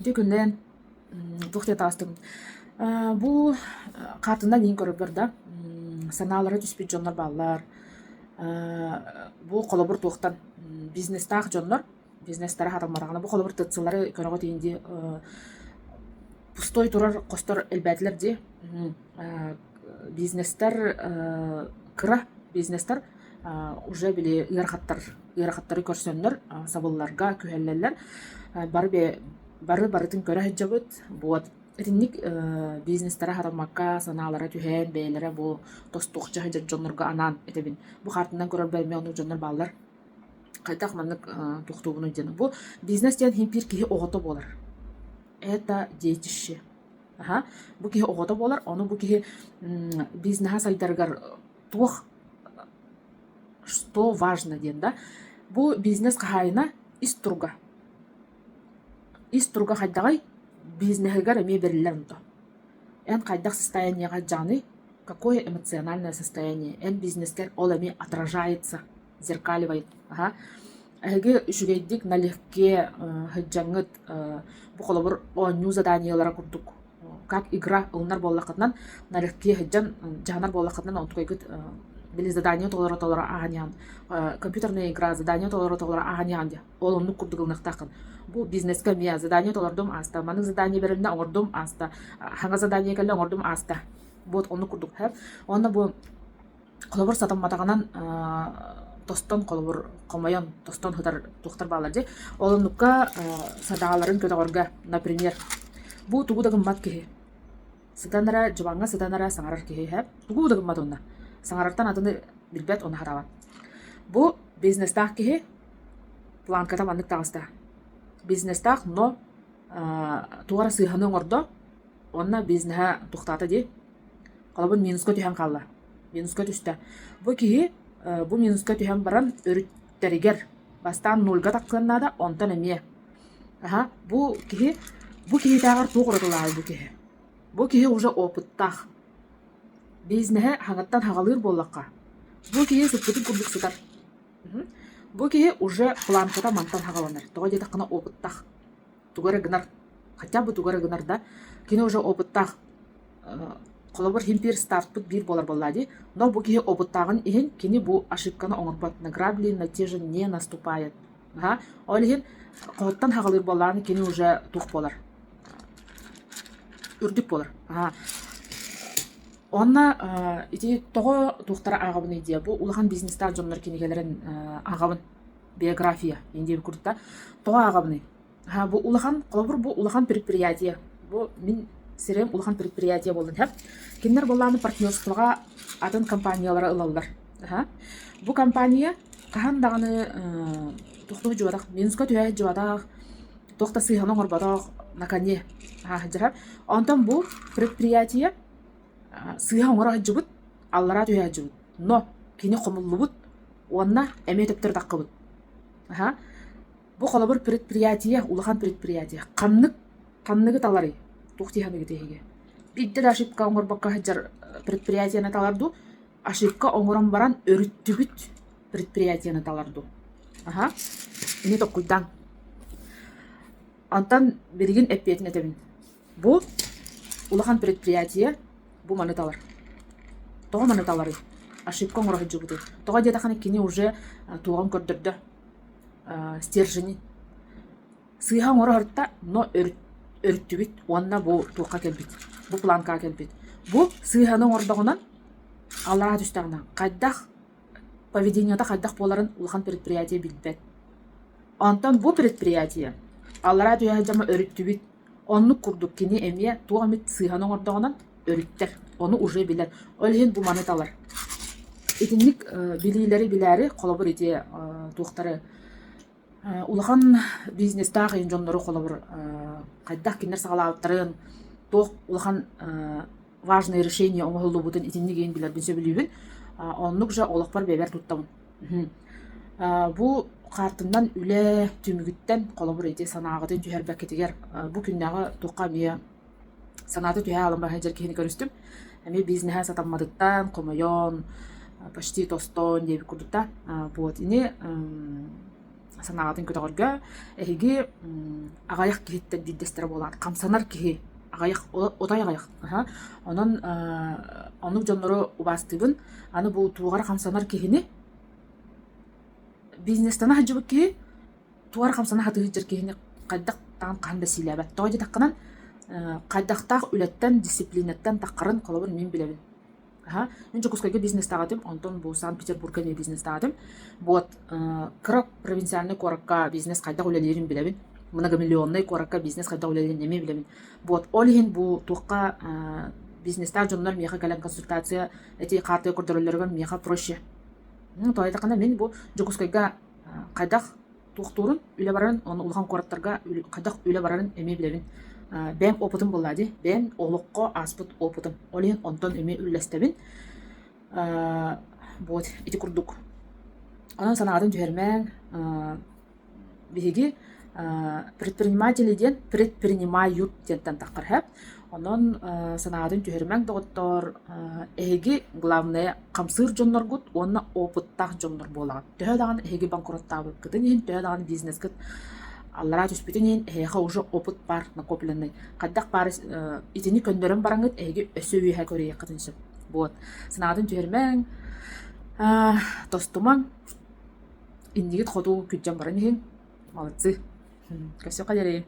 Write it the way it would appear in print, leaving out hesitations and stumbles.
Дэ күннен тухте таастым. Бу картынан ин көрөбөр да. Санаалары түспүт жоннор баллар. Бу колобур тухтан бизнестаах жоннор, бизнестары хатаммарагана бу колобур тыцылары көрөгө тиинди пустой турар костор элбәтлер ди. Бизнестер кыра бизнестер уже били ыарахаттары көрсөннөр сабылларга күһэлләлләр бары-барытын көрө хыджабыт буот этинник бизнестара харамакка санаалара түһэн бээлере бу тостуқча хыджа жоннорга анан этебин бу картынан көрөр берме ону жоннор баллар кайдак маннык тухтуубуну ден бу бизнес ден химпир кихи огото болар это детище бу кихи огото болар ону бу кихи бизнеса сайдаргар туох что важно ден да бу бизнес кахайна истурга хайдагай бизнесгар эме берилер унто. Эн кайдак состояние жаны, какое эмоциональное состояние. Эн бизнескер ол эме отражается, зеркаливает. Эге үшүгейдик налегке хыджаңыт бу колобур оню заданиялара курдук. Как игра ылнар боллакытынан налегке хыджан жаанар боллакытынан онтугайгыт били задание толора аганян. Компьютерная игра задание толора аганян. Ол онну курдугылнактакын. Бу бизнеске мия задание толордум аста. Маның задание берилне оңордум аста. Ханга задание келе оңордум аста. Бу онну курдук хеп. Онда бу колобур сатамматаганан тостон колобур комойон тостон хытар тухтар балар же. Олоннукка садааларын көтөгөргө, например, бу тугудагы мат кеhe. Саданара жабаңга саданара саңарар кеhe хеп. Тугудагы мат онна. Саңарартан адыны билбет оны харабат. Бу бизнестах кеhe планката мандык тагыста. Бизнестах но тугара сыйханы оңордо онна бизнеха тухтата ди. Колобун минуска түһән калла. Минуска түстә. Бу кеhe бу минуска түһән баран өрүттәригер бастан нулга такканнада онтан эме. Бу кеhe тагыр тугырдылар бу кеhe. Бу кеhe уже опыттах. Бизнеhe хагаттан хагалыр боллакка. Бу кеhe сыппытын курдук сытар. Бу кеhe уже планката мантан хагаланар. Тога дете кына опыттах. Тугары гынар. Хотя бы тугары гынар да. Кене уже опыттах. Колобур химпир стартпыт бир болар боллади. Но бу кеhe опыттагын ихин кене бу ошибканы оңорбат. На грабли на те же не наступает. Ол ихин коттан хагалыр болланы кене уже тух болар. Үрдүк болар. Онна ити того тухтара агабын идея бу улахан бизнестар жоннор кинегелерин агабын биография инде куртта того агабын. Бу улахан колобур бу улахан предприятие. Бу мин сирем улахан предприятие болдун хеп. Киндер болланы партнерствога атын компаниялары ылалар. Бу компания кахан даганы тухтуу жуадак, Минска түһэ жуадак, тухта сыйханы оңорбадак, накане. Онтон бу предприятие сыйха оңора жыбыт, аллара түһэ жыбыт. Но кини комуллубут, онна эме төптөр таккыбыт. Бу колобур предприятие, улахан предприятие. Канныгы талары, тухтиханы гитеге. Бидде да ошибка оңорбакка хаджар предприятияны таларду, ошибка оңорон баран өрүттүбүт предприятияны таларду. Эне токуйдан. Антан берген эппетин этебин. Бу улахан предприятие бу маныталар. Тога маныталары. Ошибка оңора хаджыбыты. Тога детаханы кини уже туган көрдөрдө. Стержени. Сыйха оңора хартта, но өрүттүбүт. Онна бу тугка келбит. Бу планка келбит. Бу сыйханы оңордогунан аллара түстагынан кайдах поведенияда кайдах боларын улахан предприятие билбет. Антан бу предприятие аллара түһэ жама өрүттүбүт. Онну курдук кини эмие тугамит сыйханы оңордогунан өрүттер. Onu уже билер. Олхин бу маныталар. Этинник билилери билери колобур ити тухтары улахан бизнестаг ин жоннору колобур кайдак кинер сагалаптырын тох улахан важное решение оңолду бутун этинник ин билер бинсе билибин. Оннук же олакпар бебер туттам. Бу картымдан үле түмүгүттен колобур ити санагатын түһәрбәкетигер бу күннәгы тукка мия санаты түһә алынба хәҗәр кихини көрүстүм. Эми бизнеха сатаммадыттан комойон почти тостон деп курдута. Вот ини санаатын көтөгөргө эһиги агаяк киһиттен диддестер болаат камсанар киһи агаяк одай агаяк онон онук жоннору убастыбын аны бу тугар камсанар киһини бизнестана хаджыбык киһи тугар камсана хатыһыджыр киһини кайдак таан канда силэбэт тоожи такканан кайдактаах үлэттен дисциплинаттан таккарын колобун мен билебин мен жокускайга бизнес тагатым онтон бу Санкт-Петербургка не бизнес тагатым вот кырак провинциальный коракка бизнес кайдак үлелерин билебин многомиллионный коракка бизнес кайдак үлелерин неме билебин вот олихин бу туакка бизнестар жоннор меха калан консультация эти карты көрдөрөлөргөн меха проще тоой такана мен бу жокускайга кайдак туактурун үле барарын оны улхан кораттарга кайдак үле барарын эме билебин бэм опытым боллади бэм олокко аспыт опытым олин онтон эме үллестебин вот ити курдук анан санаатын жөһөрмэн биһиги предприниматели ден предпринимают дентен таккар хэп онон санаатын жөһөрмэн доготтор эһиги главное камсыр жонноргут онна опыттах жоннор болагат төһө даган эһиги банкроттабы кытын ин төһө даган бизнес кыт аллара түспүтүнен эха уже опыт бар накопленный каддак бар итини көндөрөн бараңыт эги өсөйү көрөй кытынчы вот санаатын жөһөрмэн достумаң индигит хоту күджан баран молодцы көсө кадери